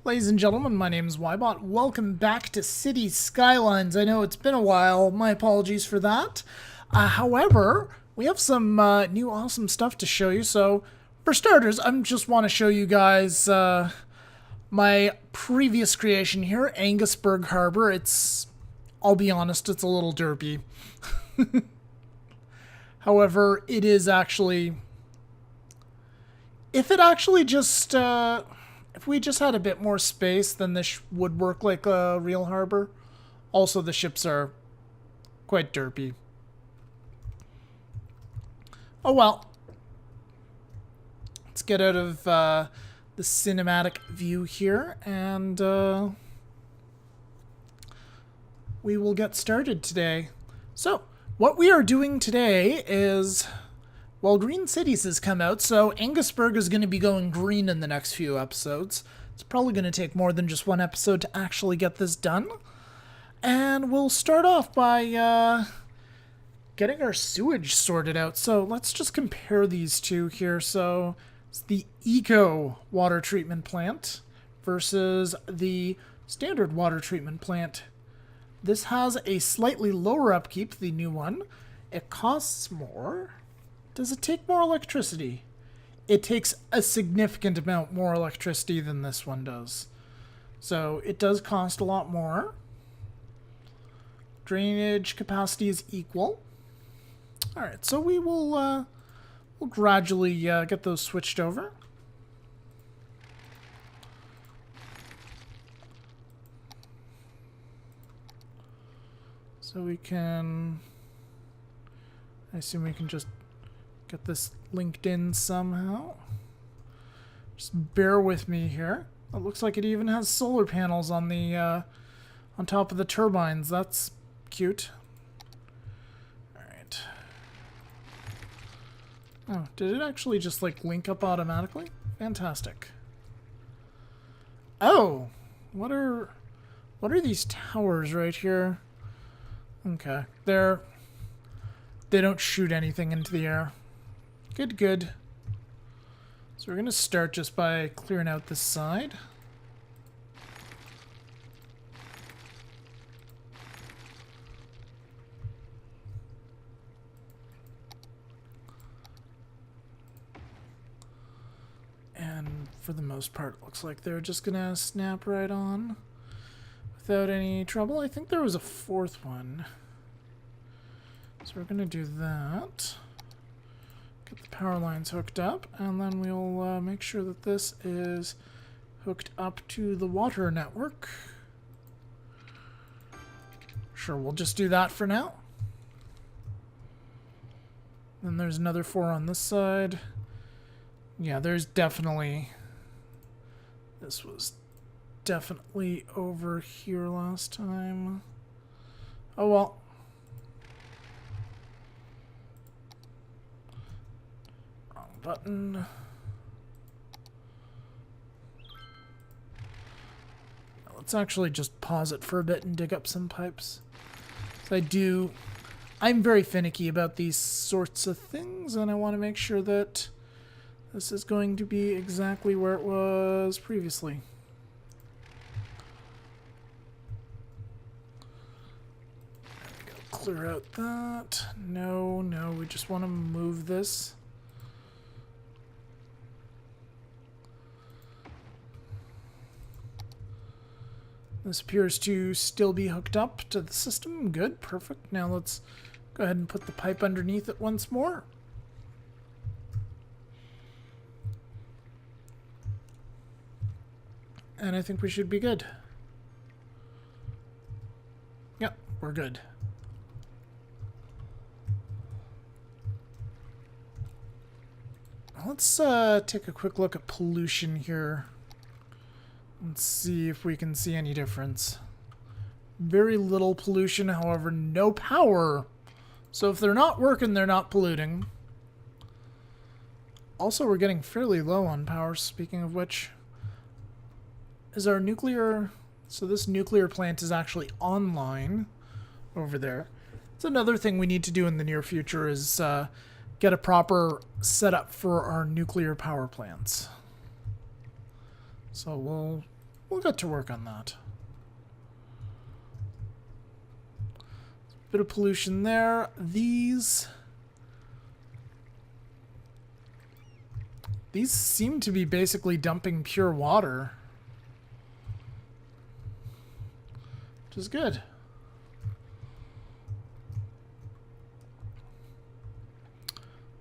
Ladies and gentlemen, my name is Ybot. Welcome back to City Skylines. I know it's been a while. My apologies for that. However, we have some new awesome stuff to show you. So, for starters, I just want to show you guys my previous creation here, Angusburg Harbor. I'll be honest, it's a little derpy. However, it is actually... If it actually just... if we just had a bit more space, then this would work like a real harbor. Also, the ships are quite derpy. Oh well. Let's get out of the cinematic view here, and we will get started today. So, what we are doing today is... Well, Green Cities has come out, so Angusburg is going to be going green in the next few episodes. It's probably going to take more than just one episode to actually get this done. And we'll start off by getting our sewage sorted out. So let's just compare these two here. So it's the Eco water treatment plant versus the standard water treatment plant. This has a slightly lower upkeep, the new one. It costs more. Does it take more electricity? It takes a significant amount more electricity than this one does. So it does cost a lot more. Drainage capacity is equal. Alright, so we'll gradually get those switched over. So we can... I assume we can just get this linked in somehow. Just bear with me here. It looks like it even has solar panels on the on top of the turbines. That's cute. All right. Oh, did it actually just like link up automatically? Fantastic. Oh, what are these towers right here? Okay, they don't shoot anything into the air. Good, good. So we're going to start just by clearing out this side. And for the most part, it looks like they're just going to snap right on without any trouble. I think there was a fourth one. So we're going to do that. Get the power lines hooked up, and then we'll make sure that this is hooked up to the water network. Sure, we'll just do that for now. Then there's another 4 on this side. Yeah, there's definitely... This was definitely over here last time. Oh well. Button. Let's actually just pause it for a bit and dig up some pipes. So I'm very finicky about these sorts of things, and I want to make sure that this is going to be exactly where it was previously. Clear out that. No, we just want to move this. This appears to still be hooked up to the system. Good, perfect. Now let's go ahead and put the pipe underneath it once more. And I think we should be good. Yep, we're good. Let's take a quick look at pollution here. Let's see if we can see any difference. Very little pollution, however, no power. So if they're not working, they're not polluting. Also, we're getting fairly low on power, speaking of which. Is our nuclear... So this nuclear plant is actually online over there. It's another thing we need to do in the near future is get a proper setup for our nuclear power plants. So we'll we'll get to work on that. Bit of pollution there. These seem to be basically dumping pure water, which is good.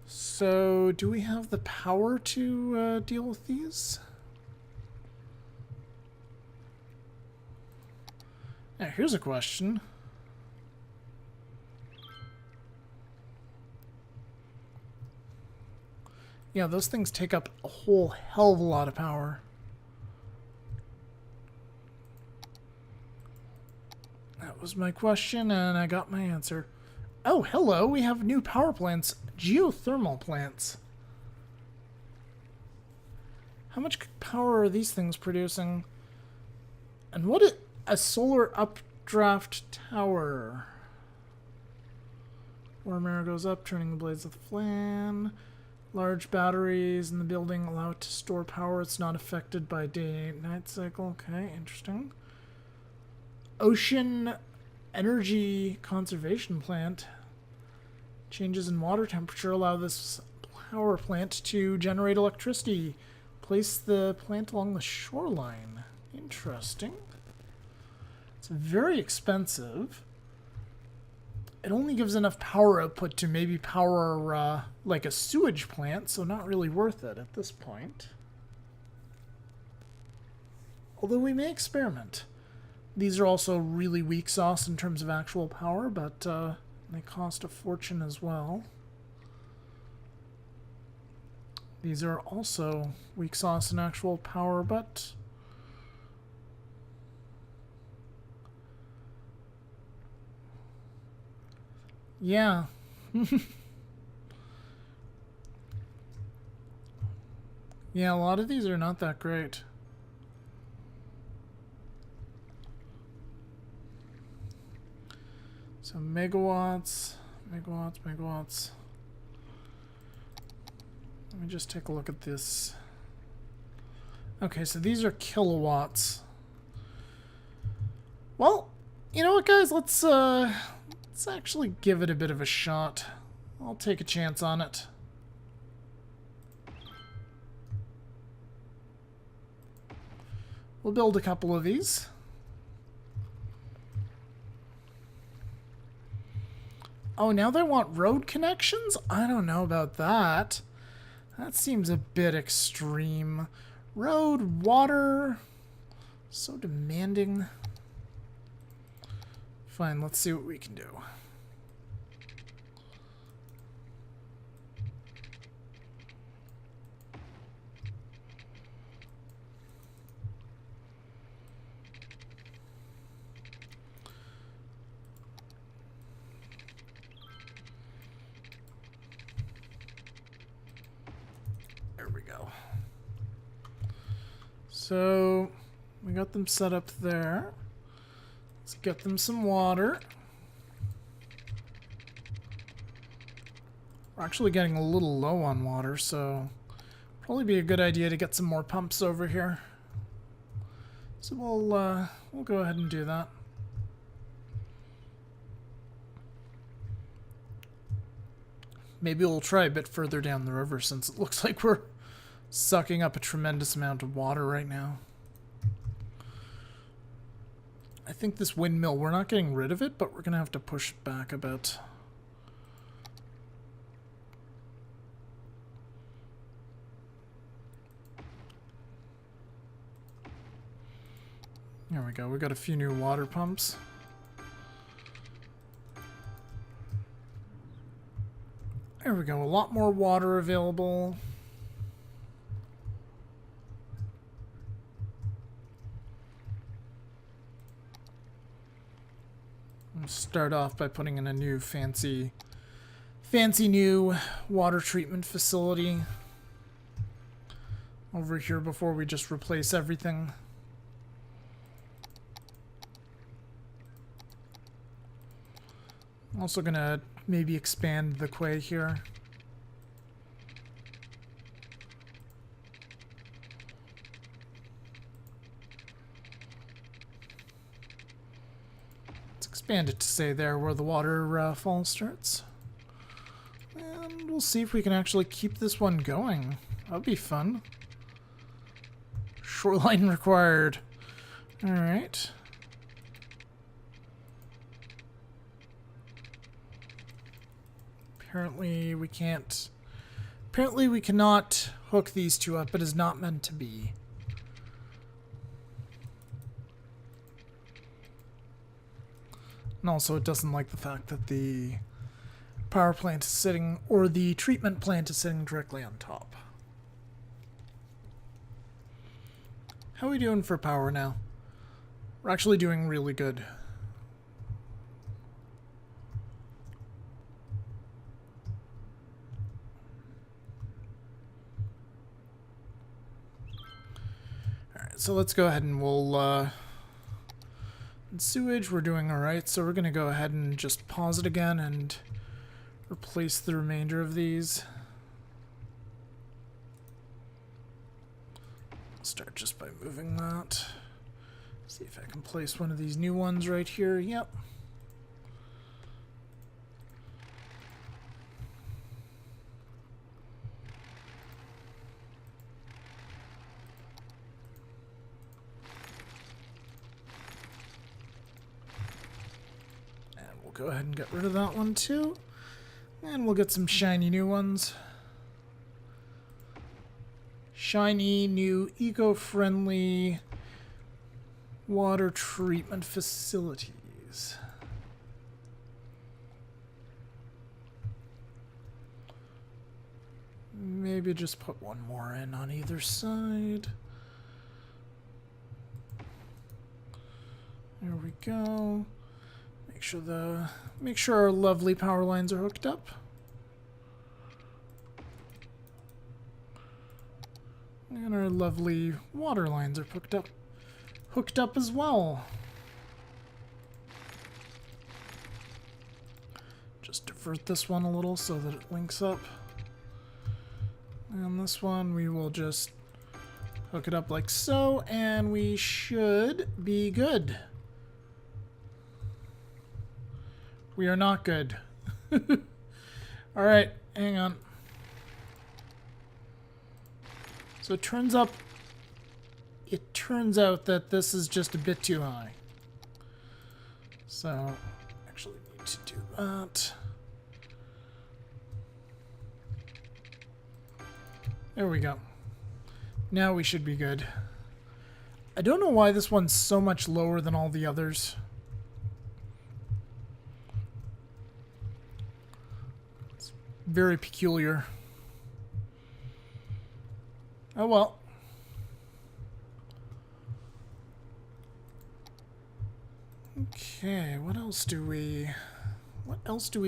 So, do we have the power to deal with these? Now, here's a question. Yeah, those things take up a whole hell of a lot of power. That was my question, and I got my answer. Oh, hello, we have new power plants. Geothermal plants. How much power are these things producing? And what is a solar updraft tower? Warm air goes up, turning the blades of the fan. Large batteries in the building allow it to store power. It's not affected by day-night cycle. Okay, interesting. Ocean energy conservation plant. Changes in water temperature allow this power plant to generate electricity. Place the plant along the shoreline. Interesting. It's very expensive. It only gives enough power output to maybe power like a sewage plant, so not really worth it at this point. Although we may experiment. These are also really weak sauce in terms of actual power, but they cost a fortune as well. These are also weak sauce in actual power, but yeah. Yeah, a lot of these are not that great. So megawatts, megawatts. Let me just take a look at this. Okay, so these are kilowatts. Well, you know what, guys? Let's actually give it a bit of a shot. I'll take a chance on it. We'll build a couple of these. Oh, now they want road connections? I don't know about that. That seems a bit extreme. Road, water, so demanding. Fine, let's see what we can do. There we go. So, we got them set up there. Let's get them some water. We're actually getting a little low on water, so probably be a good idea to get some more pumps over here. So we'll go ahead and do that. Maybe we'll try a bit further down the river since it looks like we're sucking up a tremendous amount of water right now. I think this windmill, we're not getting rid of it, but we're going to have to push it back a bit. There we go. We got a few new water pumps. There we go. A lot more water available. Start off by putting in a new fancy new water treatment facility over here before we just replace everything. I'm also gonna maybe expand the quay here. expand it to say there where the waterfall starts. And we'll see if we can actually keep this one going. That'll be fun. Shoreline required. Alright. Apparently we can't... Apparently we cannot hook these two up. It is not meant to be. And also it doesn't like the fact that the power plant is sitting, or the treatment plant is sitting directly on top. How are we doing for power now? We're actually doing really good. Alright, so let's go ahead and we'll... in sewage, we're doing alright, so we're going to go ahead and just pause it again and replace the remainder of these. Start just by moving that. See if I can place one of these new ones right here. Yep. And we'll go ahead and get rid of that one too. And we'll get some shiny new ones. Shiny, new, eco-friendly water treatment facilities. Maybe just put one more in on either side. There we go. Make sure our lovely power lines are hooked up. And our lovely water lines are hooked up as well. Just divert this one a little so that it links up. And this one we will just hook it up like so, and we should be good. We are not good. Alright, hang on. So it turns out that this is just a bit too high. So, actually need to do that. There we go. Now we should be good. I don't know why this one's so much lower than all the others. It's very peculiar. Oh well. Okay, what else do we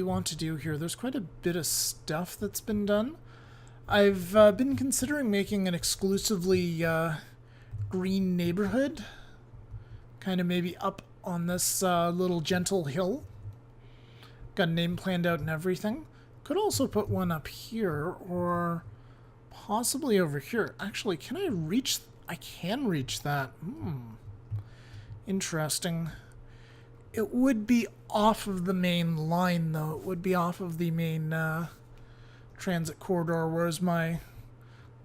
want to do here? There's quite a bit of stuff that's been done. I've been considering making an exclusively green neighborhood, kind of maybe up on this little gentle hill. Got a name planned out and everything. Could also put one up here, or possibly over here. Actually, can I reach... I can reach that. Interesting. It would be off of the main line, though. It would be off of the main transit corridor, whereas the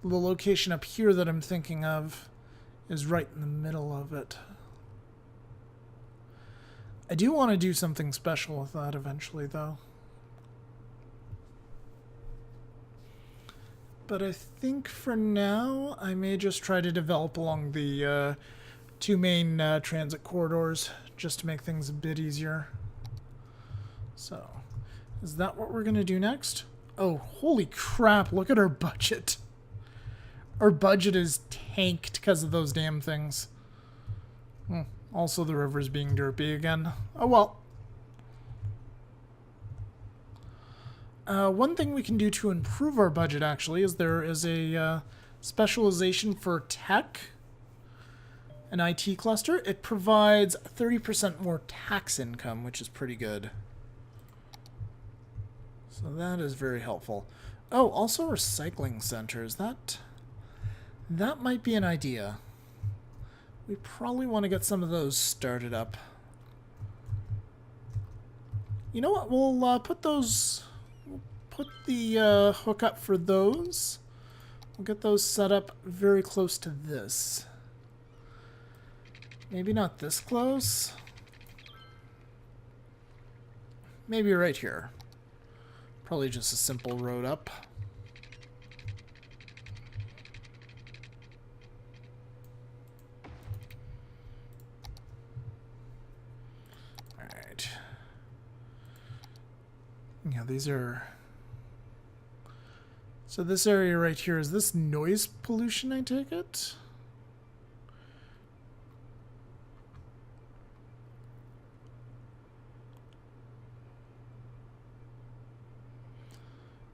location up here that I'm thinking of is right in the middle of it. I do want to do something special with that eventually, though. But I think for now, I may just try to develop along the two main transit corridors, just to make things a bit easier. So, is that what we're going to do next? Oh, holy crap, look at our budget. Our budget is tanked because of those damn things. Also, the river's being derpy again. Oh well. One thing we can do to improve our budget, actually, is there is a specialization for tech, an IT cluster. It provides 30% more tax income, which is pretty good. So that is very helpful. Oh, also recycling centers. That might be an idea. We probably want to get some of those started up. You know what? We'll put those... We'll put the hook up for those. We'll get those set up very close to this. Maybe not this close. Maybe right here. Probably just a simple road up. Alright. Yeah, these are... So this area right here, is this noise pollution, I take it?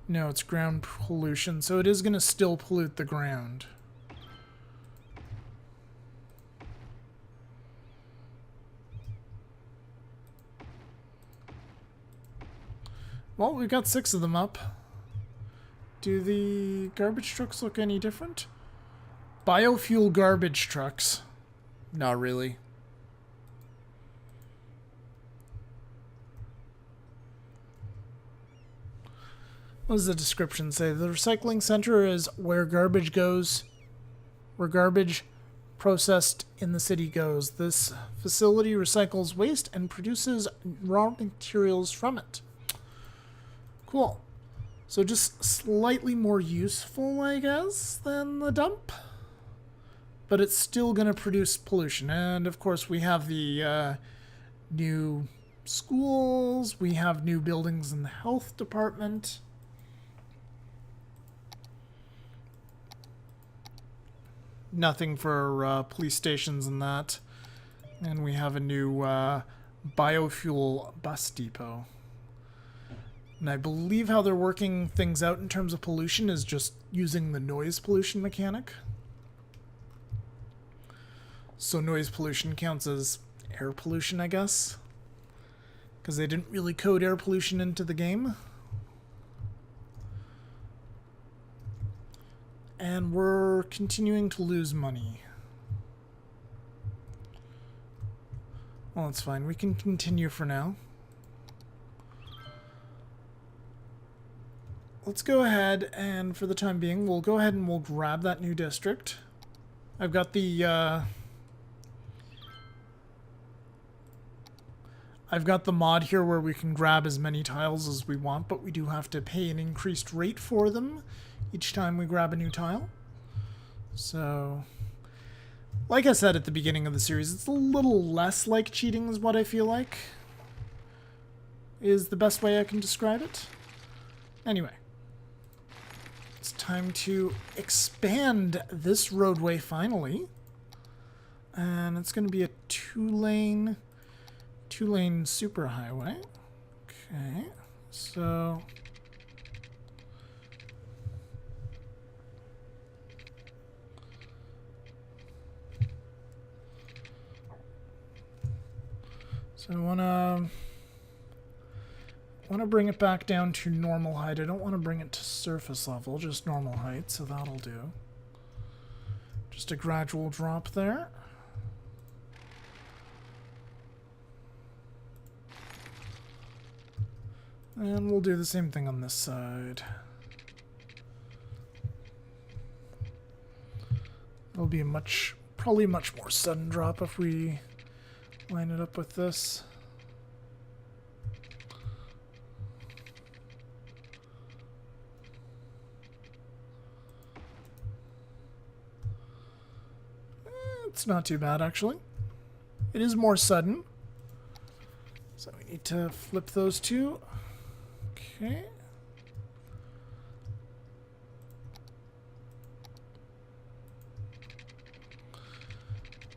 No, it's ground pollution, so it is going to still pollute the ground. Well, we've got 6 of them up. Do the garbage trucks look any different? Biofuel garbage trucks. Not really. What does the description say? The recycling center is where garbage goes, where garbage processed in the city goes. This facility recycles waste and produces raw materials from it. Cool. So just slightly more useful, I guess, than the dump. But it's still going to produce pollution. And, of course, we have the new schools. We have new buildings in the health department. Nothing for police stations and that. And we have a new biofuel bus depot. And I believe how they're working things out in terms of pollution is just using the noise pollution mechanic. So noise pollution counts as air pollution, I guess. Because they didn't really code air pollution into the game. And we're continuing to lose money. Well, that's fine. We can continue for now. Let's go ahead and, for the time being, we'll go ahead and we'll grab that new district. I've got the, mod here where we can grab as many tiles as we want, but we do have to pay an increased rate for them each time we grab a new tile. So, like I said at the beginning of the series, it's a little less like cheating is what I feel like. Is the best way I can describe it. Anyway. It's time to expand this roadway finally. And it's going to be a two-lane superhighway. Okay, so... So I want to bring it back down to normal height. I don't want to bring it to surface level, just normal height, so that'll do. Just a gradual drop there. And we'll do the same thing on this side. It'll be probably much more sudden drop if we line it up with this. It's not too bad, actually. It is more sudden. So we need to flip those two. Okay.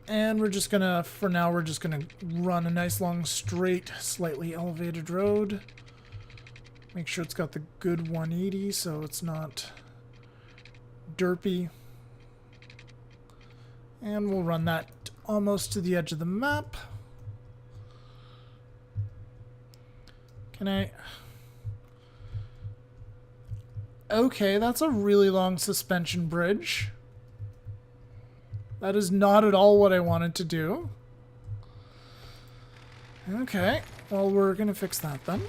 And we're just gonna, for now, we're just gonna run a nice long straight, slightly elevated road. Make sure it's got the good 180 so it's not derpy. And we'll run that almost to the edge of the map. Can I... Okay, that's a really long suspension bridge. That is not at all what I wanted to do. Okay, well, we're gonna fix that then.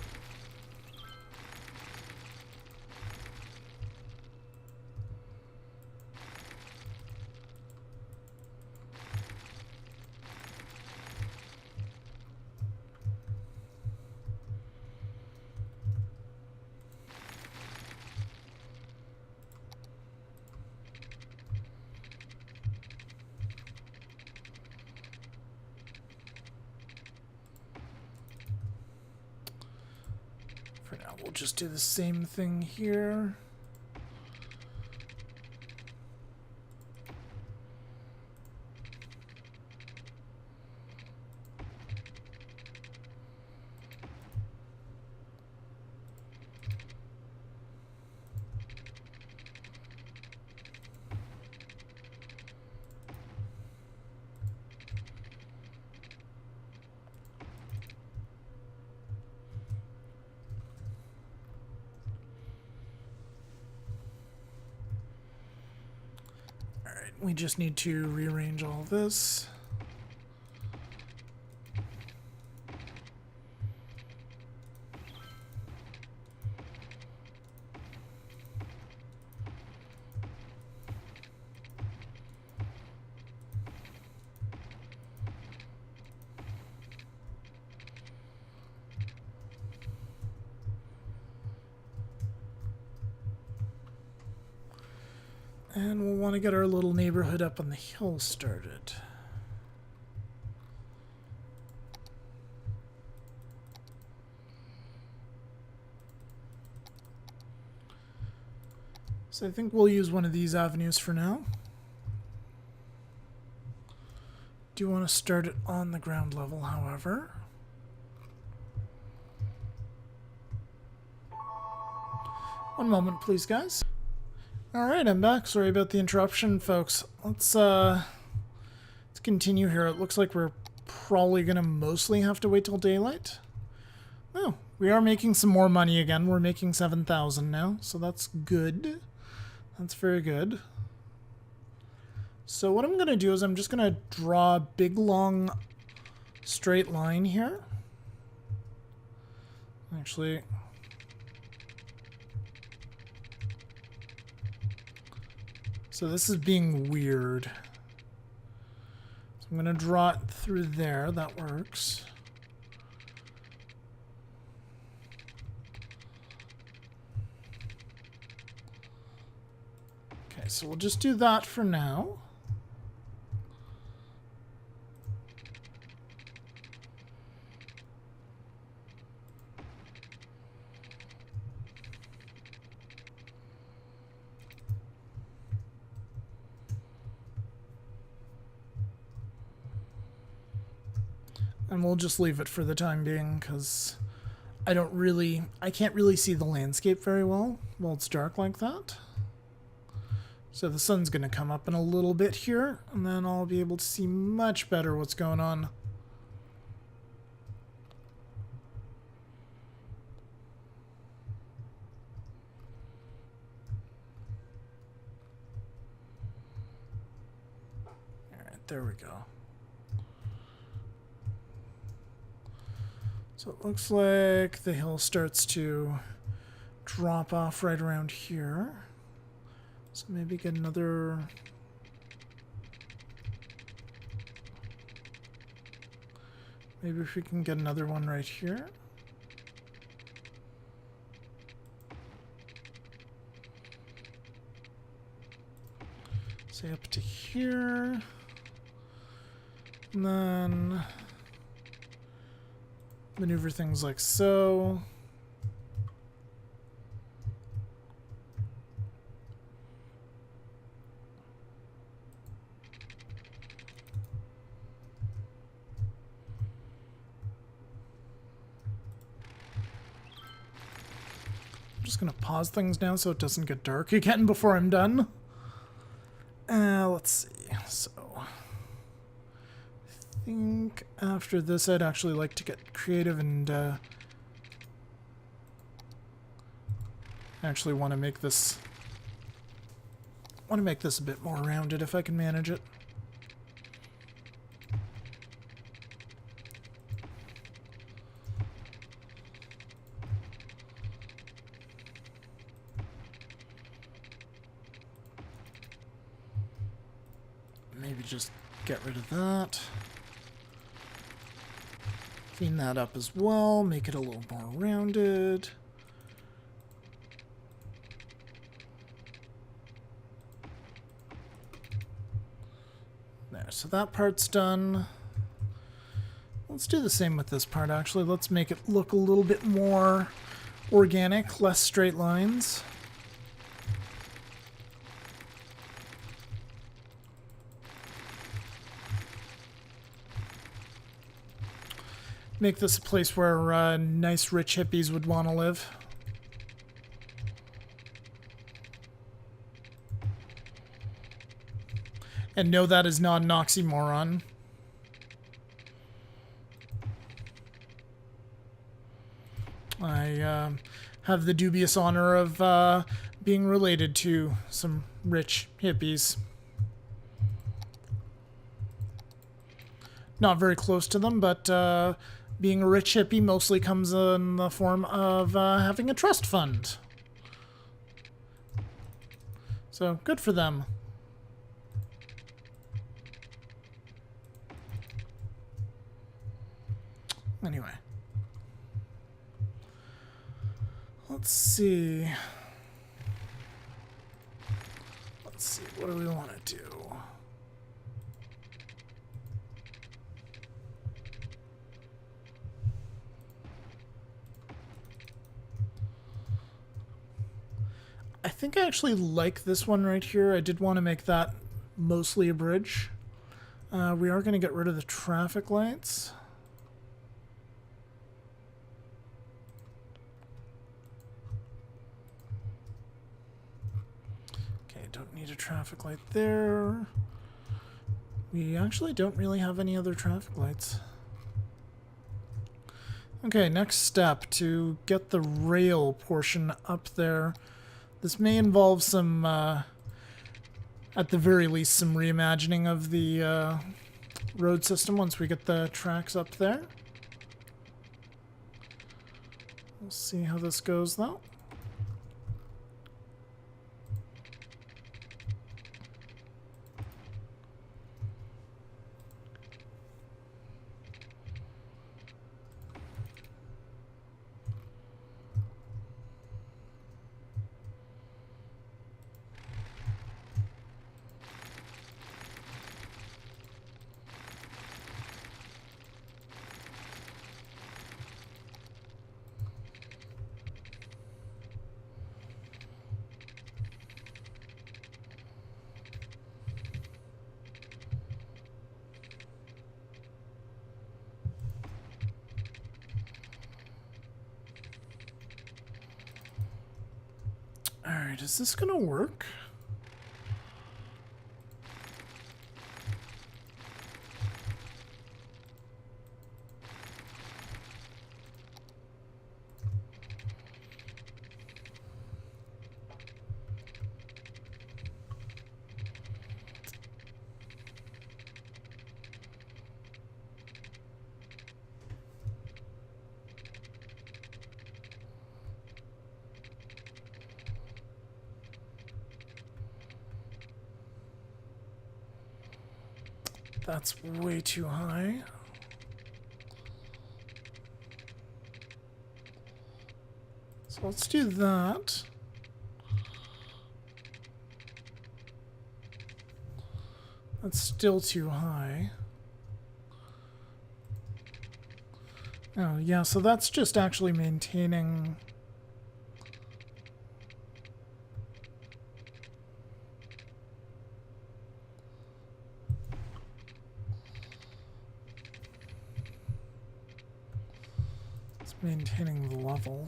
For now, we'll just do the same thing here. We just need to rearrange all this. And we'll want to get our little neighborhood up on the hill started. So I think we'll use one of these avenues for now. Do want to start it on the ground level, however. One moment, please, guys. Alright, I'm back. Sorry about the interruption, folks. Let's continue here. It looks like we're probably going to mostly have to wait till daylight. Oh, we are making some more money again. We're making 7,000 now, so that's good. That's very good. So what I'm going to do is I'm just going to draw a big, long, straight line here. Actually... So this is being weird. So I'm going to draw it through there. That works. Okay, so we'll just do that for now. And we'll just leave it for the time being, because I can't really see the landscape very well while it's dark like that. So the sun's going to come up in a little bit here, and then I'll be able to see much better what's going on. Alright, there we go. So it looks like the hill starts to drop off right around here. So maybe get another... Maybe if we can get another one right here. Say up to here. And then... maneuver things like so. I'm just going to pause things now so it doesn't get dark again before I'm done. Let's see. So... I think after this I'd actually like to get creative and actually want to make this a bit more rounded if I can manage it. maybe just get rid of that. Clean that up as well, make it a little more rounded. There, so that part's done. Let's do the same with this part, actually. Let's make it look a little bit more organic, less straight lines. Make this a place where nice, rich hippies would want to live. And no, that is not an oxymoron. I have the dubious honor of being related to some rich hippies. Not very close to them, but being a rich hippie mostly comes in the form of having a trust fund. So, good for them. Anyway. Let's see. What do we want to do? I think I actually like this one right here. I did want to make that mostly a bridge. We are going to get rid of the traffic lights. Okay, don't need a traffic light there. We actually don't really have any other traffic lights. Okay, next step to get the rail portion up there. This may involve some, at the very least, some reimagining of the road system once we get the tracks up there. We'll see how this goes, though. Alright, is this gonna work? That's way too high. So let's do that. That's still too high. Oh, yeah, so that's just actually maintaining... maintaining the level.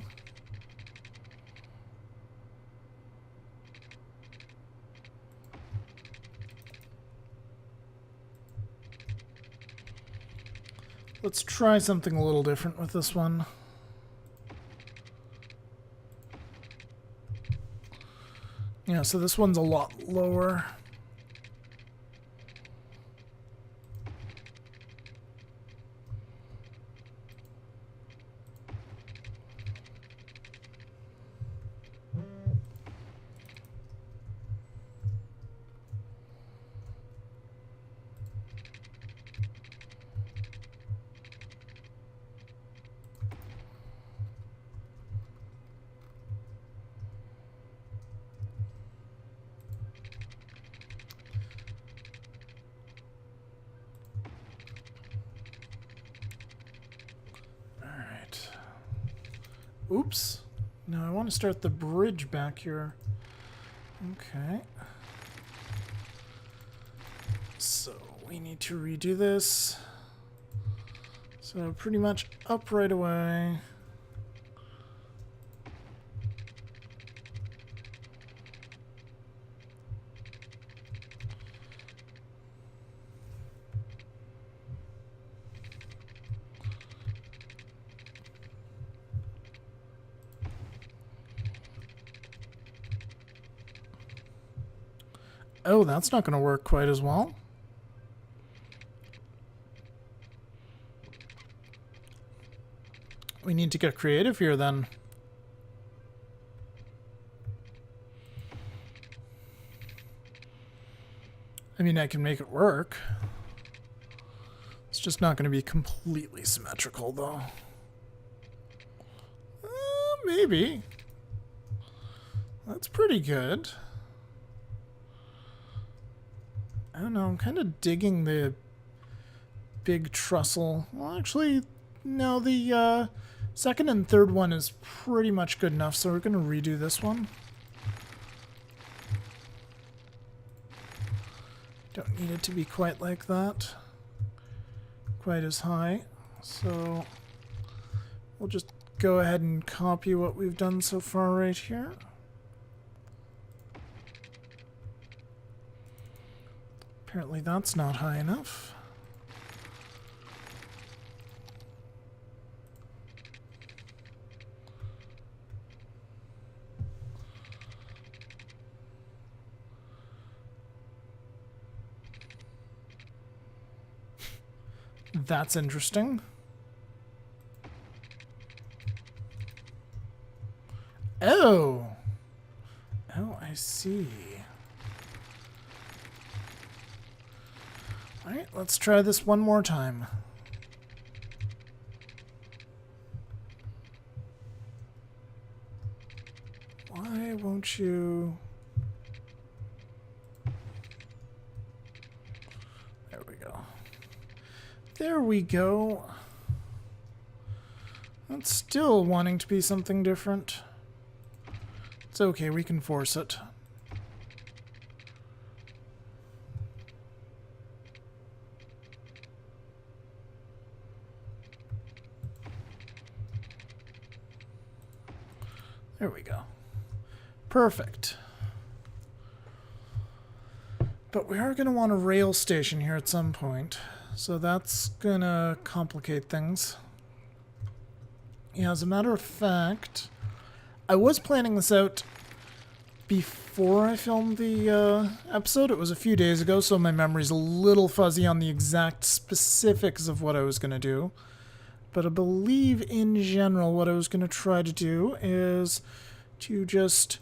Let's try something a little different with this one. Yeah, so this one's a lot lower. Oops. No, I want to start the bridge back here. Okay. So we need to redo this. So pretty much up right away. Oh, that's not going to work quite as well. We need to get creative here then. I mean, I can make it work. It's just not going to be completely symmetrical, though. Maybe. That's pretty good. I don't know, I'm kind of digging the big trussel. Well, actually, no, the second and third one is pretty much good enough, so we're going to redo this one. Don't need it to be quite like that. Quite as high. So we'll just go ahead and copy what we've done so far right here. Apparently that's not high enough. That's interesting. Oh! Oh, I see. Alright, let's try this one more time. Why won't you... There we go. There we go. That's still wanting to be something different. It's okay, we can force it. There we go. Perfect. But we are going to want a rail station here at some point, so that's going to complicate things. Yeah, as a matter of fact, I was planning this out before I filmed the episode. It was a few days ago, so my memory's a little fuzzy on the exact specifics of what I was going to do. But I believe in general what I was going to try to do is to just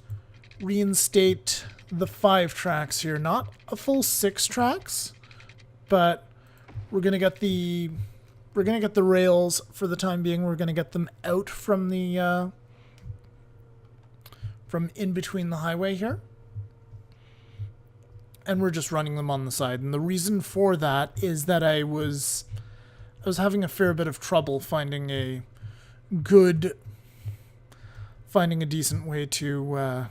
reinstate the 5 tracks here. Not a full 6 tracks, but we're going to get the rails for the time being. We're going to get them out from the from in between the highway here. And we're just running them on the side. And the reason for that is that I was having a fair bit of trouble finding a decent way to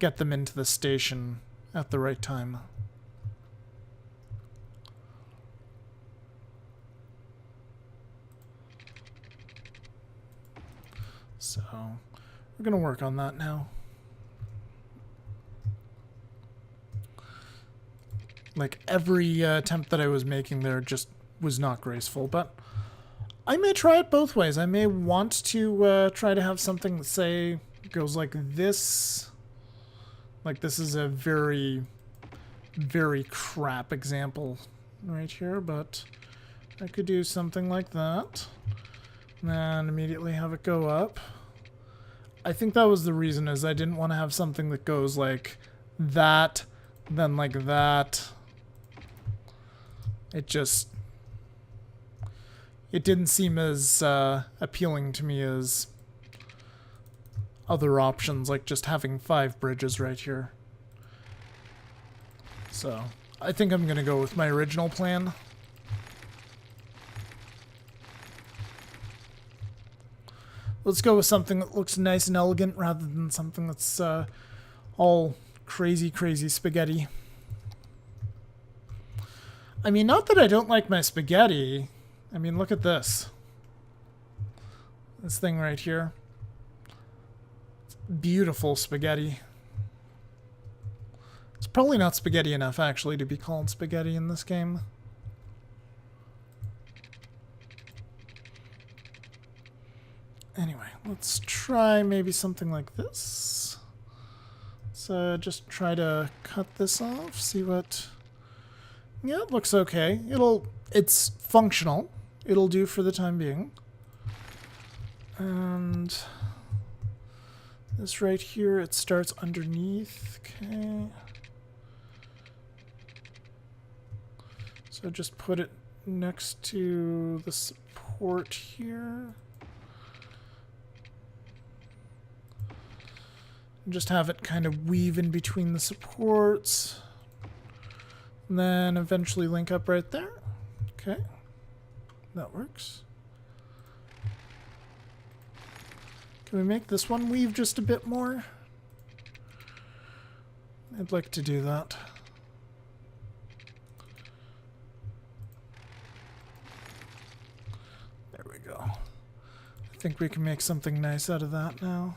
get them into the station at the right time. So we're going to work on that now. Like every attempt that I was making there just was not graceful, but I may try it both ways. I may want to try to have something that, say, goes like this. Like this is a very, very crap example right here, but I could do something like that. And immediately have it go up. I think that was the reason, is I didn't want to have something that goes like that, then like that. It didn't seem as appealing to me as other options, like just having 5 bridges right here. So I think I'm going to go with my original plan. Let's go with something that looks nice and elegant rather than something that's all crazy, crazy spaghetti. I mean, not that I don't like my spaghetti. I mean, look at this. This thing right here. It's beautiful spaghetti. It's probably not spaghetti enough, actually, to be called spaghetti in this game. Anyway, let's try maybe something like this. Let's just try to cut this off, see what... Yeah, it looks okay. It's functional. It'll do for the time being. And this right here, it starts underneath. Okay. So just put it next to the support here. Just have it kind of weave in between the supports. And then eventually link up right there. Okay. That works. Can we make this one weave just a bit more? I'd like to do that. There we go. I think we can make something nice out of that now.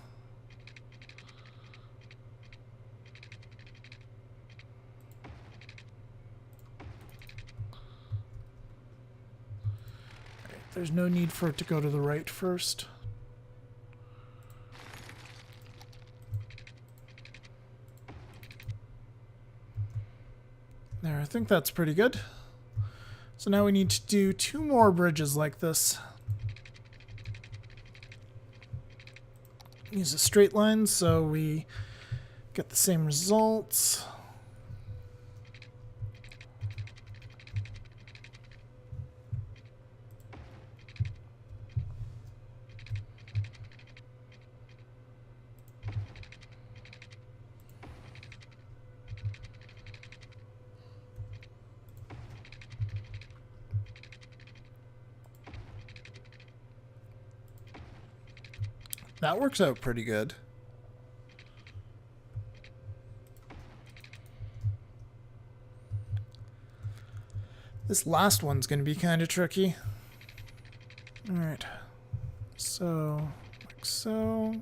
There's no need for it to go to the right first. There, I think that's pretty good. So now we need to do 2 more bridges like this. Use a straight line so we get the same results. That works out pretty good. This last one's going to be kind of tricky. Alright. So, like so.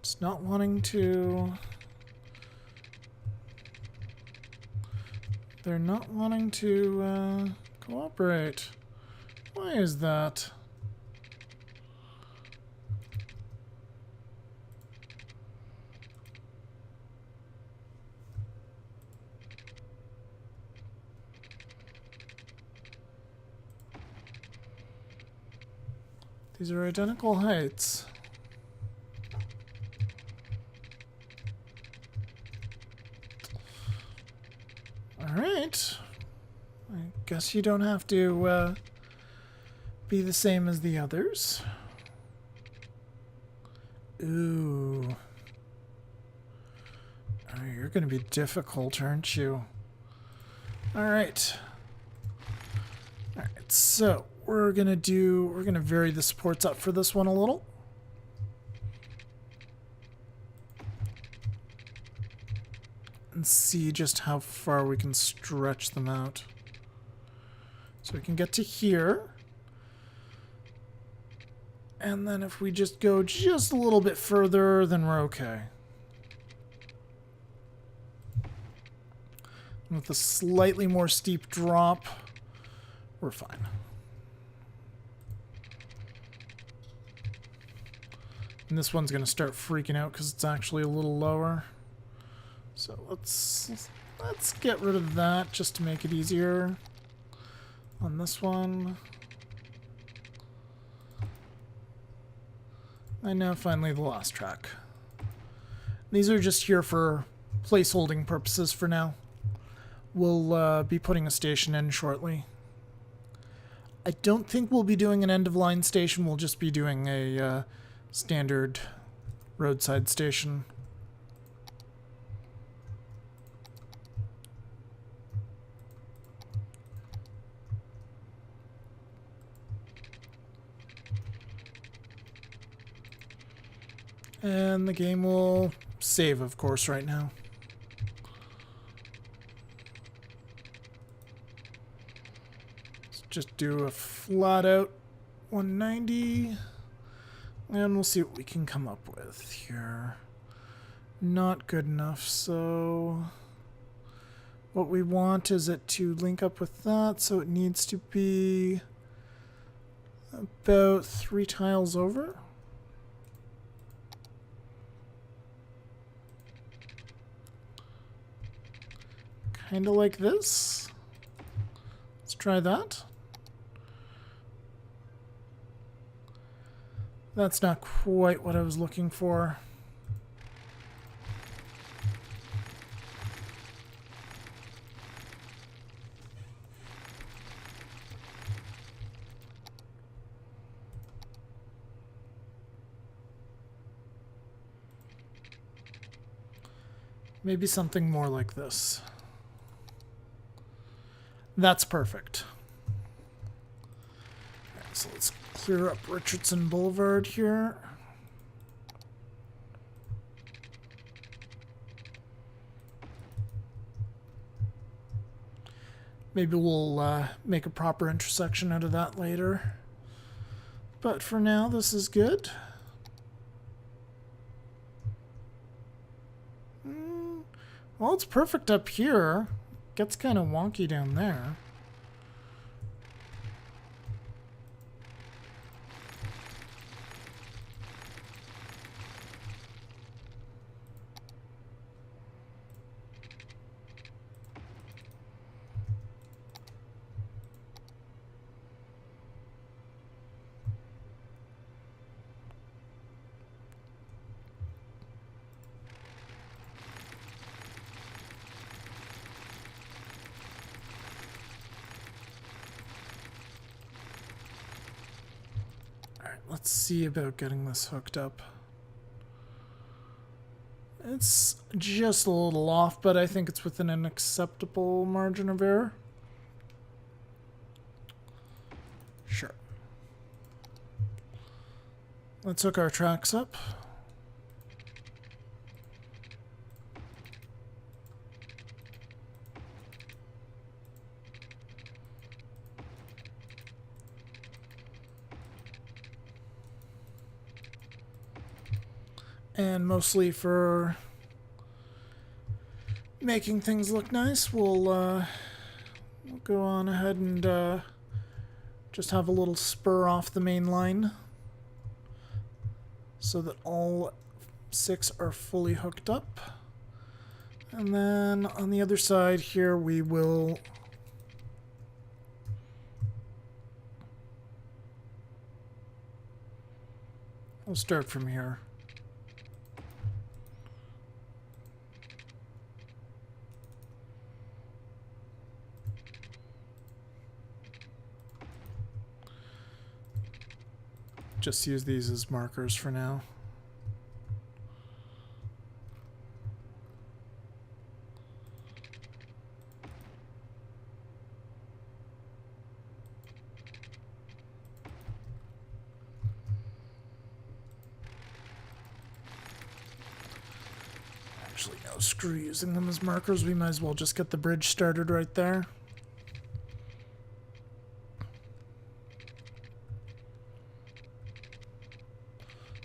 It's not wanting to... They're not wanting to cooperate. Why is that? These are identical heights. Alright. I guess you don't have to be the same as the others. Ooh. Oh, you're going to be difficult, aren't you? Alright. Alright, so we're going to vary the supports up for this one a little. And see just how far we can stretch them out. So we can get to here. And then if we just go just a little bit further, then we're okay. And with a slightly more steep drop, we're fine. And this one's going to start freaking out because it's actually a little lower. So let's get rid of that just to make it easier on this one. And now finally the last track. These are just here for placeholding purposes for now. We'll be putting a station in shortly. I don't think we'll be doing an end-of-line station. We'll just be doing a standard roadside station. And the game will save, of course, right now. Let's just do a flat out 190. And we'll see what we can come up with here. Not good enough, so what we want is it to link up with that, so it needs to be about 3 tiles over. Kind of like this. Let's try that. That's not quite what I was looking for. Maybe something more like this. That's perfect. All right, so let's clear up Richardson Boulevard here. Maybe we'll make a proper intersection out of that later. But for now, this is good. Well, it's perfect up here. Gets kind of wonky down there. Let's see about getting this hooked up. It's just a little off, but I think it's within an acceptable margin of error. Sure. Let's hook our tracks up. And mostly for making things look nice, we'll go on ahead and just have a little spur off the main line so that all 6 are fully hooked up. And then on the other side here we will we'll start from here. Just use these as markers for now. Actually, no, screw using them as markers. We might as well just get the bridge started right there.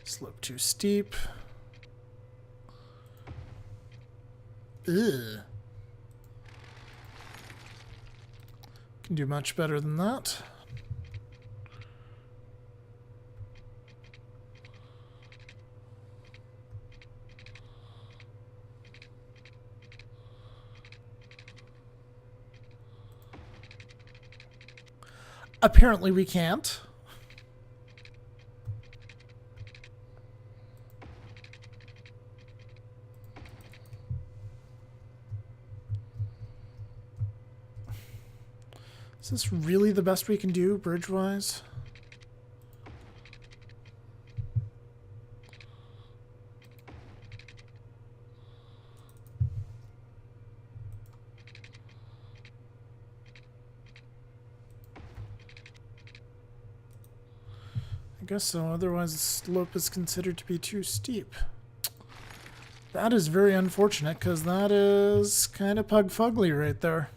Slope too steep. Ugh. Can do much better than that. Apparently we can't. Is this really the best we can do, bridge-wise? guess so, otherwise the slope is considered to be too steep. That is very unfortunate, because that is kind of pug-fugly right there.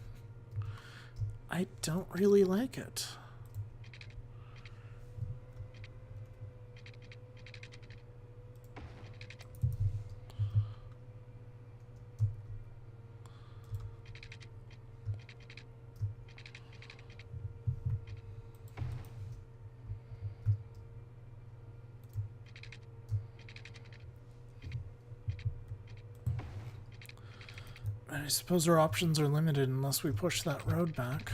I don't really like it. I suppose our options are limited unless we push that road back.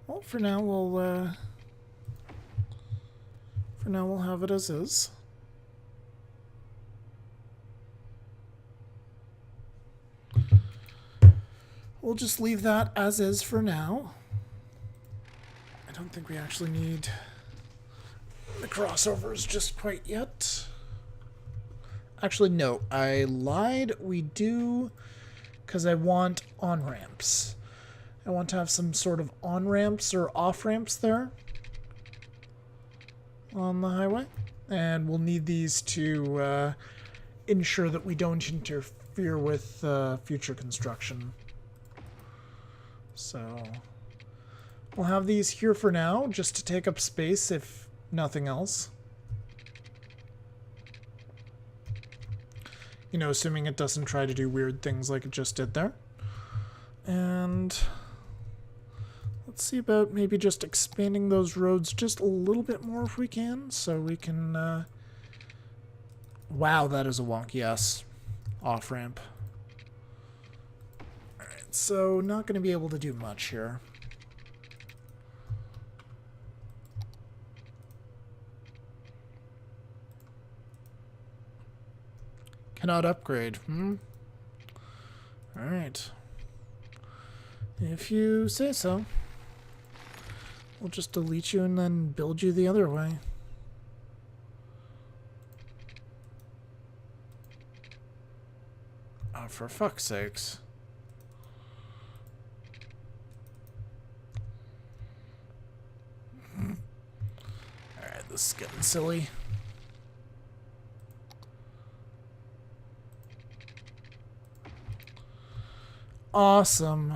Well, for now we'll have it as is. We'll just leave that as is for now. I don't think we actually need the crossovers just quite yet. Actually, no, I lied. We do, because I want on-ramps. I want to have some sort of on-ramps or off-ramps there on the highway. And we'll need these to ensure that we don't interfere with future construction. So we'll have these here for now, just to take up space if nothing else. You know, assuming it doesn't try to do weird things like it just did there. And let's see about maybe just expanding those roads just a little bit more if we can, so we can... Wow, that is a wonky ass off-ramp. Alright, so not going to be able to do much here. Cannot upgrade. Alright. If you say so. We'll just delete you and then build you the other way. Oh, for fuck's sakes. Alright, this is getting silly. Awesome.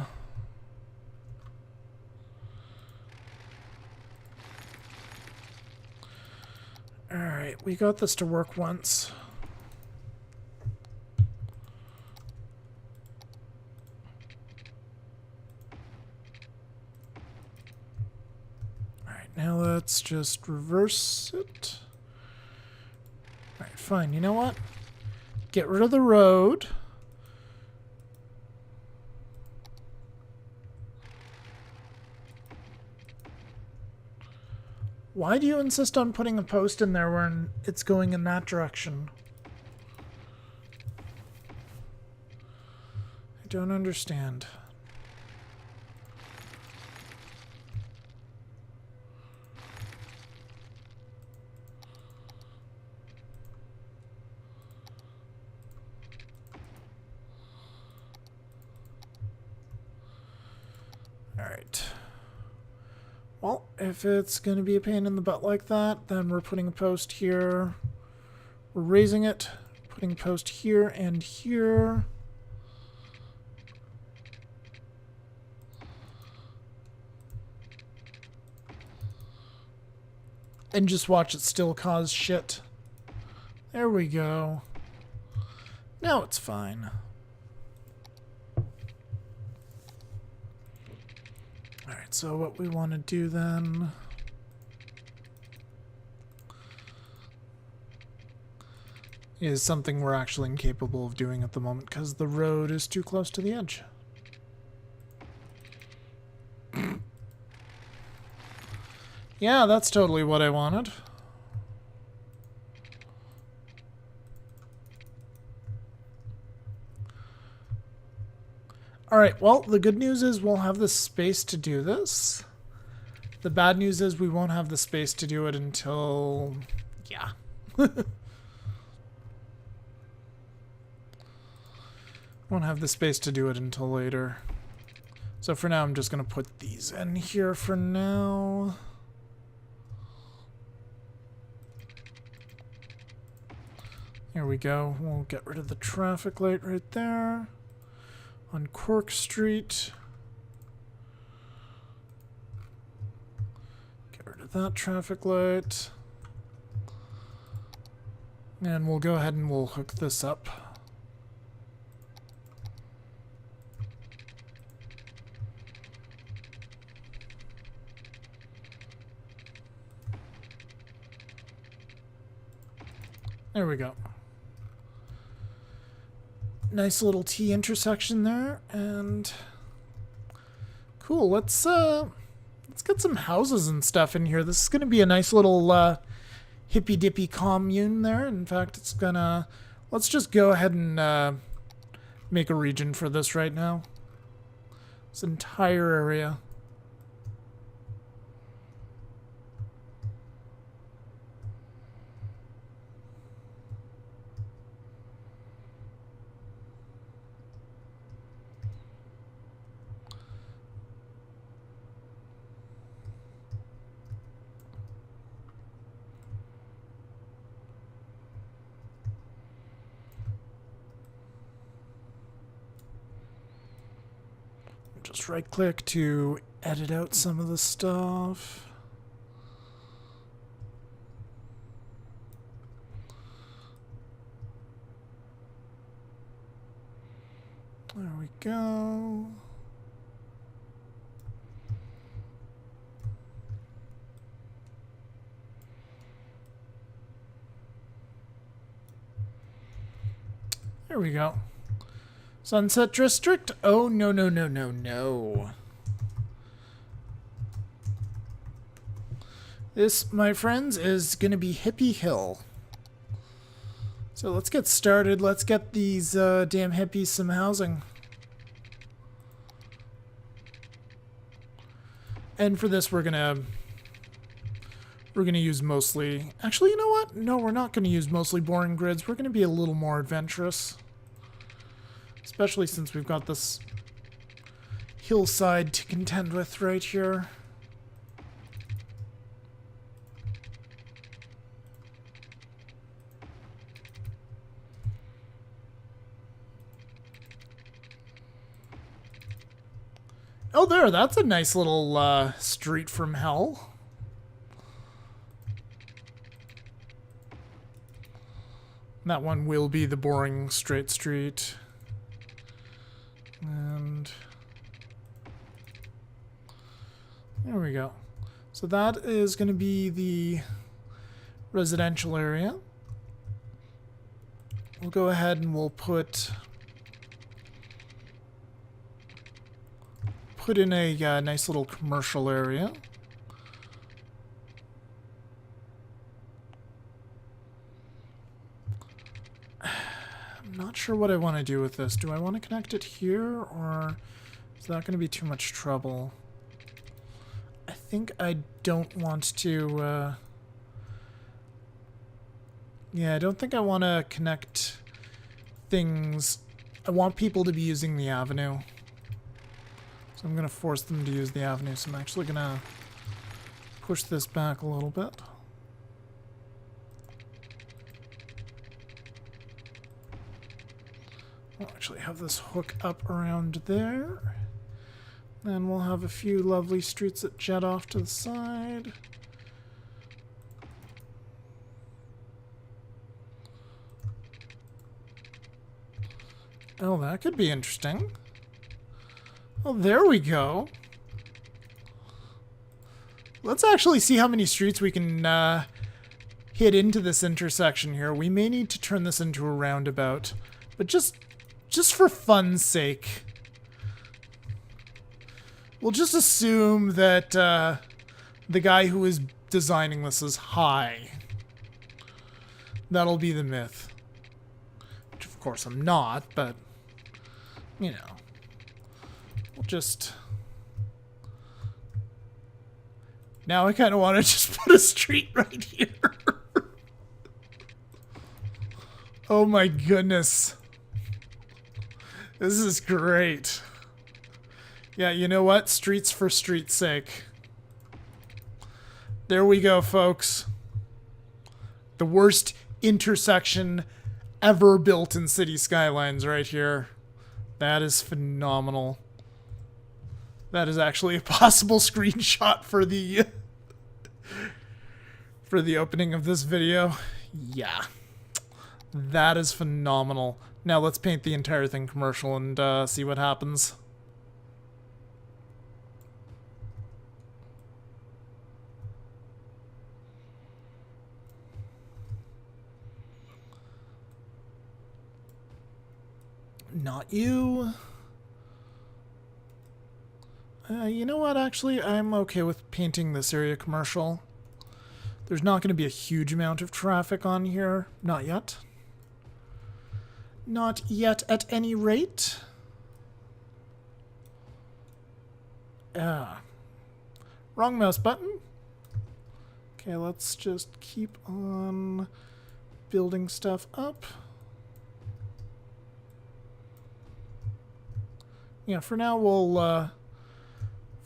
Alright, we got this to work once. Alright, now let's just reverse it. Alright, fine. You know what? Get rid of the road. Why do you insist on putting a post in there when it's going in that direction? I don't understand. All right. Well, if it's going to be a pain in the butt like that, then we're putting a post here. We're raising it, putting a post here and here. And just watch it still cause shit. There we go. Now it's fine. Alright, so what we want to do then is something we're actually incapable of doing at the moment because the road is too close to the edge. Yeah, that's totally what I wanted. Alright, well, the good news is we'll have the space to do this. The bad news is we won't have the space to do it until... yeah. Won't have the space to do it until later. So for now, I'm just going to put these in here for now. Here we go. We'll get rid of the traffic light right there on Cork Street. Get rid of that traffic light. And we'll go ahead and we'll hook this up. There we go. Nice little T intersection there, and cool. Let's get some houses and stuff in here. This is going to be a nice little hippy dippy commune there. In fact, it's gonna. Let's just go ahead and make a region for this right now. This entire area. Just right click to edit out some of the stuff. There we go. There we go. Sunset District? Oh, no, no, no, no, no. This, my friends, is going to be Hippie Hill. So let's get started. Let's get these damn hippies some housing. And for this, we're gonna use mostly... Actually, you know what? No, we're not going to use mostly boring grids. We're going to be a little more adventurous. Especially since we've got this hillside to contend with right here. Oh, there, that's a nice little street from hell. That one will be the boring straight street. And there we go. So that is going to be the residential area. We'll go ahead and we'll put in a nice little commercial area. Not sure what I want to do with this. Do I want to connect it here, or is that going to be too much trouble? I think I don't want to... yeah, I don't think I want to connect things. I want people to be using the avenue. So I'm going to force them to use the avenue. So I'm actually going to push this back a little bit. We'll actually have this hook up around there. Then we'll have a few lovely streets that jet off to the side. Oh, that could be interesting. Oh, there we go. Let's actually see how many streets we can hit into this intersection here. We may need to turn this into a roundabout, but just for fun's sake, we'll just assume that the guy who is designing this is high. That'll be the myth. Which, of course, I'm not, but, you know. We'll just... Now I kind of want to just put a street right here. Oh my goodness. This is great. Yeah, you know what? Streets for street's sake. There we go, folks. The worst intersection ever built in City Skylines right here. That is phenomenal. That is actually a possible screenshot for the for the opening of this video. Yeah. That is phenomenal. Now let's paint the entire thing commercial and see what happens. Not you. You know what, actually, I'm okay with painting this area commercial. There's not going to be a huge amount of traffic on here. Not yet. Not yet, at any rate. Wrong mouse button. Okay, let's just keep on building stuff up. Yeah, for now we'll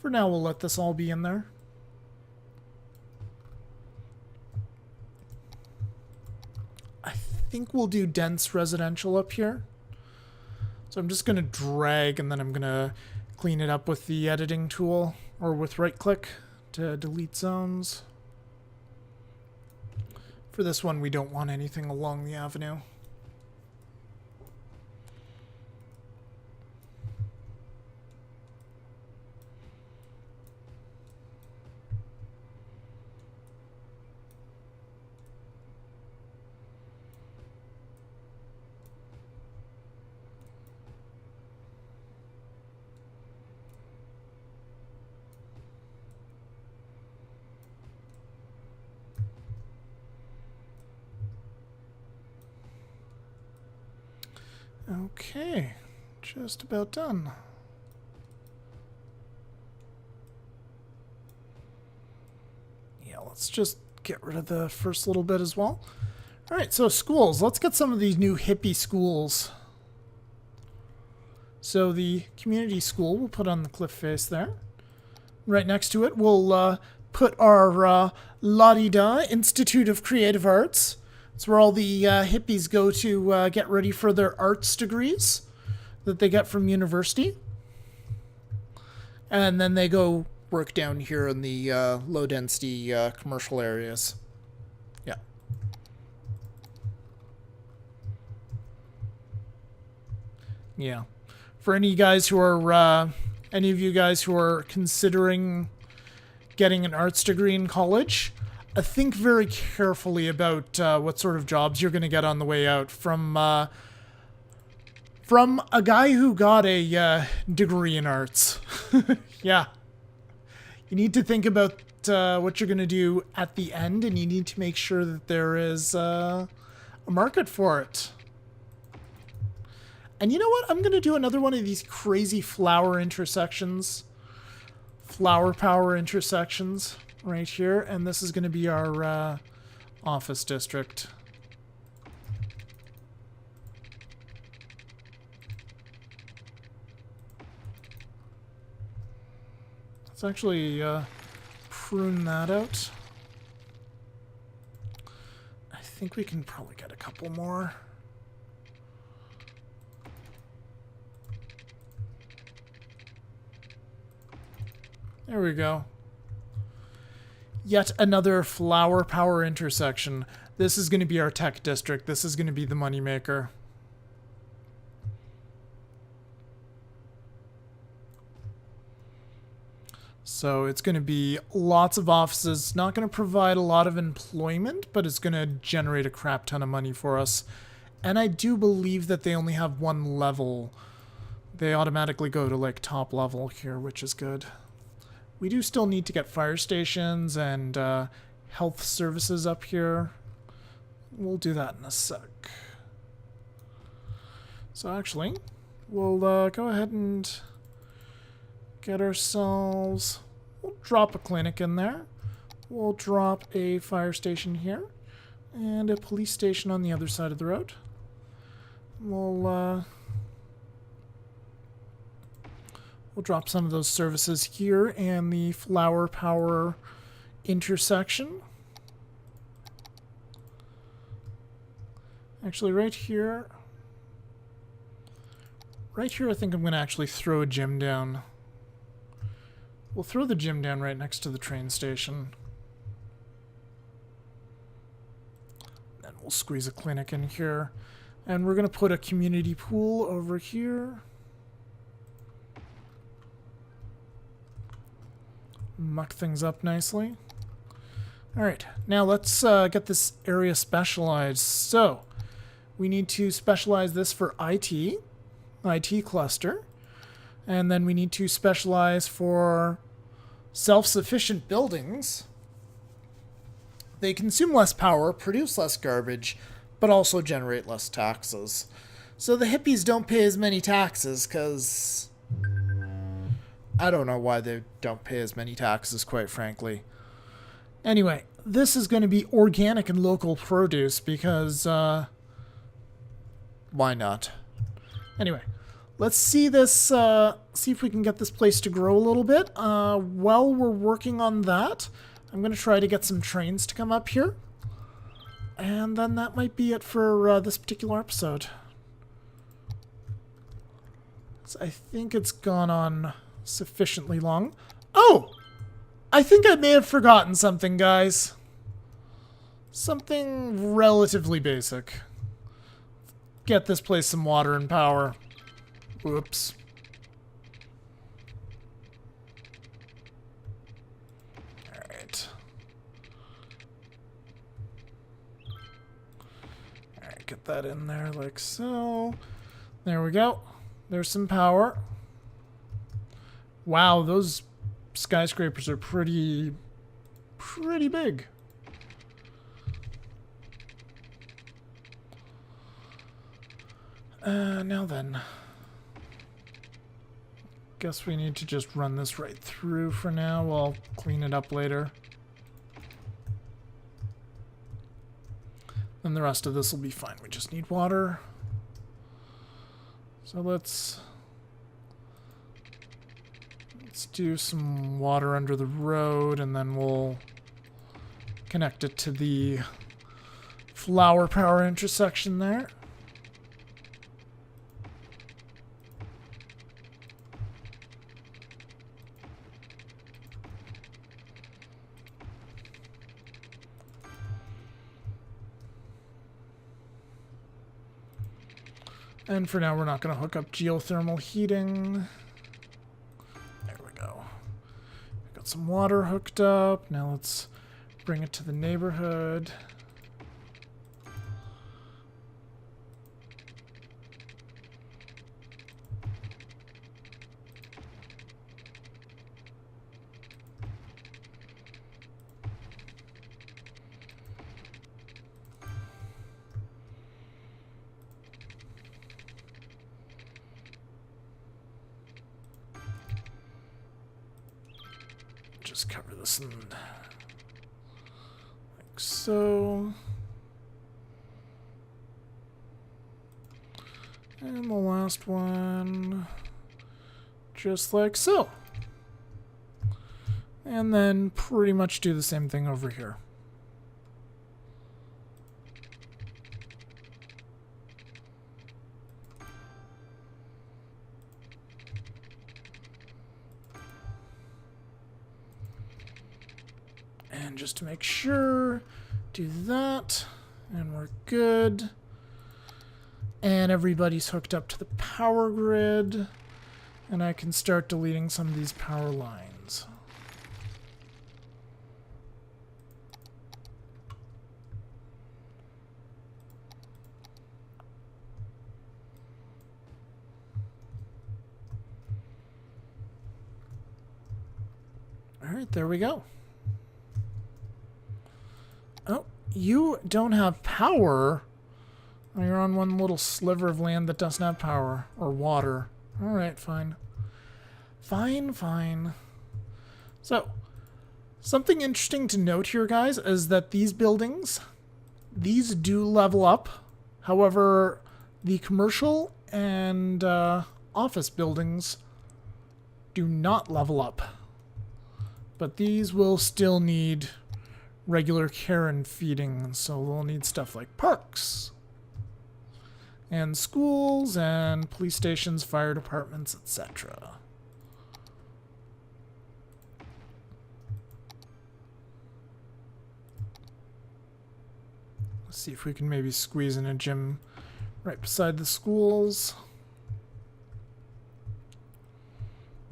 let this all be in there. I think we'll do dense residential up here. So I'm just going to drag and then I'm going to clean it up with the editing tool or with right click to delete zones. For this one, we don't want anything along the avenue. Okay, just about done. Yeah, let's just get rid of the first little bit as well. All right, so schools. Let's get some of these new hippie schools. So the community school we'll put on the cliff face there. Right next to it, we'll put our La-di-da Institute of Creative Arts. It's where all the hippies go to get ready for their arts degrees that they get from university. And then they go work down here in the low-density commercial areas. Yeah. Yeah. For any guys who are, any of you guys who are considering getting an arts degree in college, think very carefully about what sort of jobs you're going to get on the way out. From a guy who got a degree in arts. Yeah. You need to think about what you're going to do at the end, and you need to make sure that there is a market for it. And you know what? I'm going to do another one of these crazy flower intersections. Flower power intersections. Right here, and this is going to be our office district. Let's actually prune that out. I think we can probably get a couple more. There we go. Yet another flower power intersection. This is going to be our tech district. This is going to be the moneymaker. So it's going to be lots of offices. It's not going to provide a lot of employment, but it's going to generate a crap ton of money for us. And I do believe that they only have one level. They automatically go to like top level here, which is good. We do still need to get fire stations and health services up here. We'll do that in a sec. So actually, we'll go ahead and get ourselves... We'll drop a clinic in there. We'll drop a fire station here. And a police station on the other side of the road. We'll We'll drop some of those services here and the flower power intersection. Actually, right here, I think I'm going to actually throw a gym down. We'll throw the gym down right next to the train station. Then we'll squeeze a clinic in here. And we're going to put a community pool over here. Muck things up nicely. Alright, now let's get this area specialized. So, we need to specialize this for IT cluster. And then we need to specialize for self-sufficient buildings. They consume less power, produce less garbage, but also generate less taxes. So the hippies don't pay as many taxes because I don't know why they don't pay as many taxes, quite frankly. Anyway, this is going to be organic and local produce because why not? Anyway, let's see this, see if we can get this place to grow a little bit. While we're working on that, I'm going to try to get some trains to come up here. And then that might be it for this particular episode. So I think it's gone on sufficiently long. Oh! I think I may have forgotten something, guys. Something relatively basic. Get this place some water and power. Whoops. Alright. Alright, get that in there like so. There we go. There's some power. Wow, those skyscrapers are pretty big. Now then. Guess we need to just run this right through for now. We'll clean it up later. Then the rest of this will be fine. We just need water. So let's do some water under the road, and then we'll connect it to the flower power intersection there. And for now, we're not going to hook up geothermal heating. There we go. Got some water hooked up. Now let's bring it to the neighborhood. Just cover this in like so. And the last one, just like so. And then pretty much do the same thing over here. And just to make sure, do that, and we're good. And everybody's hooked up to the power grid, and I can start deleting some of these power lines. All right, there we go. Oh, you don't have power. Oh, you're on one little sliver of land that doesn't have power or water. All right, fine. Fine. So, something interesting to note here, guys, is that these buildings, these do level up. However, the commercial and office buildings do not level up. But these will still need regular care and feeding, so we'll need stuff like parks and schools and police stations, fire departments, etc. Let's see if we can maybe squeeze in a gym right beside the schools.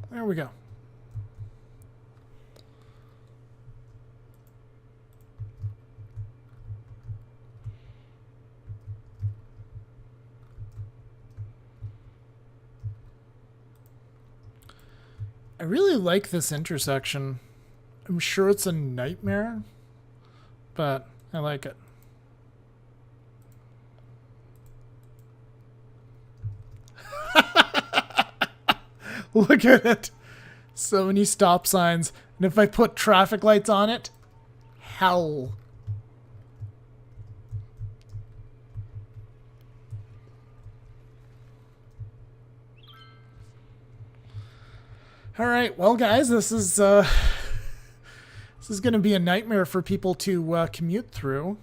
There we go. I really like this intersection. I'm sure it's a nightmare, but I like it. Look at it. So many stop signs. And if I put traffic lights on it, hell. All right, well, guys, this is going to be a nightmare for people to commute through.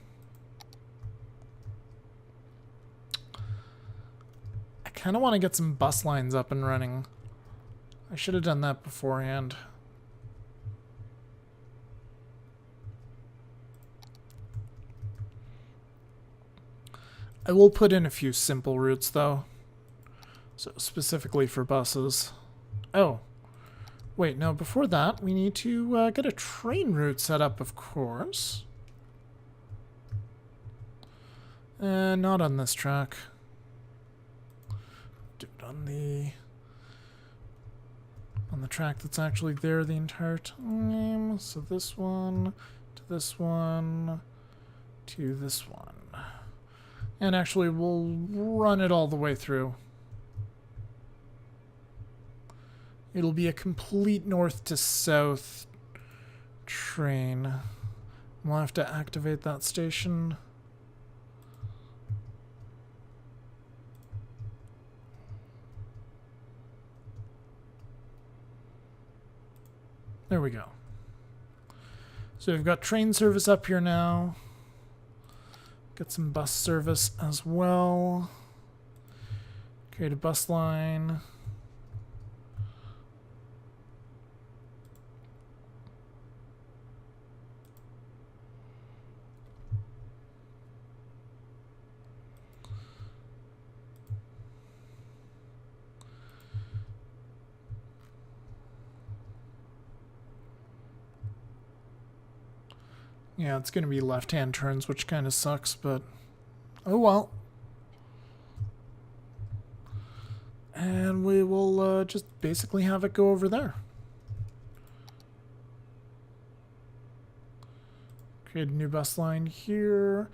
I kind of want to get some bus lines up and running. I should have done that beforehand. I will put in a few simple routes, though. So specifically for buses. Oh. Wait, no, before that, we need to get a train route set up, of course. Not on this track. Do it on the track that's actually there the entire time. So this one, to this one, to this one. And actually, we'll run it all the way through. It'll be a complete north to south train. We'll have to activate that station. There we go. So we've got train service up here now. Get some bus service as well. Create a bus line. Yeah, it's going to be left-hand turns, which kind of sucks, but oh well. And we will just basically have it go over there. Create a new bus line here,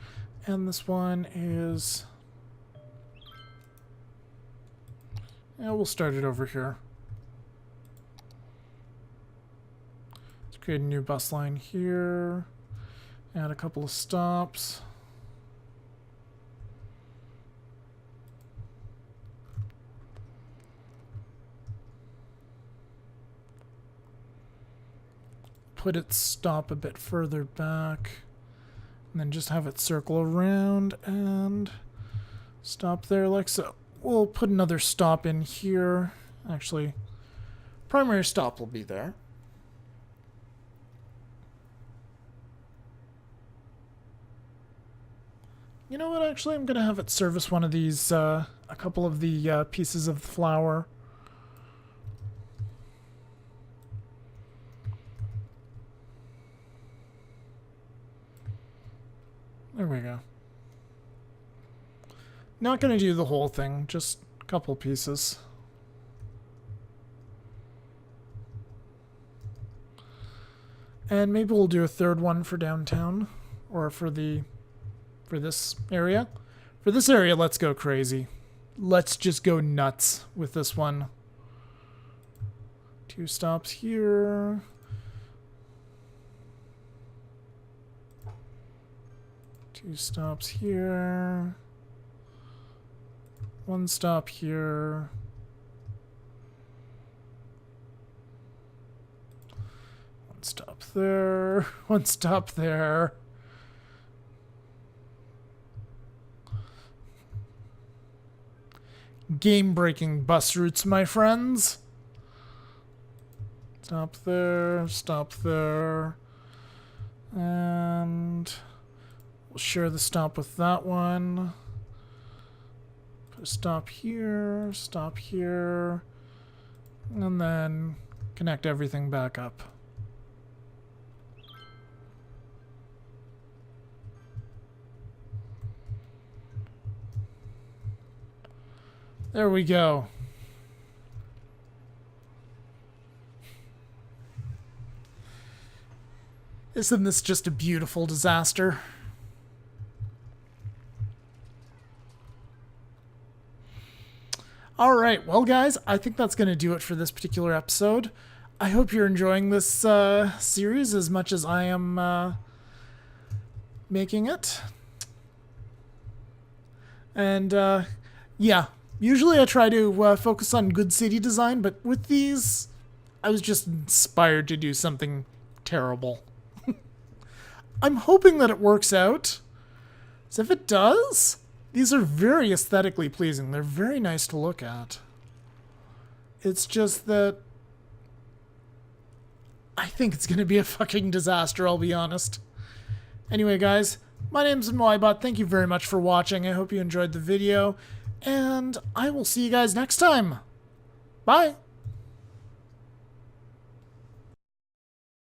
and this one is... yeah, we'll start it over here. Let's create a new bus line here. Add a couple of stops. Put its stop a bit further back. And then just have it circle around and stop there like so. We'll put another stop in here. Actually, primary stop will be there. You know what, actually, I'm going to have it service one of these, a couple of the pieces of flour. There we go. Not going to do the whole thing, just a couple pieces. And maybe we'll do a third one for downtown, or for this area. For this area, let's go crazy. Let's just go nuts with this one. 2 stops here. Two stops here. 1 stop here. stop there. One stop there. Game-breaking bus routes, my friends. Stop there, stop there. And we'll share the stop with that one. Put a stop here, and then connect everything back up. There we go. Isn't this just a beautiful disaster? Alright, well guys, I think that's going to do it for this particular episode. I hope you're enjoying this series as much as I am making it. And yeah, usually I try to focus on good city design, but with these, I was just inspired to do something terrible. I'm hoping that it works out. So if it does, these are very aesthetically pleasing. They're very nice to look at. It's just that I think it's going to be a fucking disaster, I'll be honest. Anyway, guys, my name's Moibot. Thank you very much for watching. I hope you enjoyed the video, and I will see you guys next time. Bye!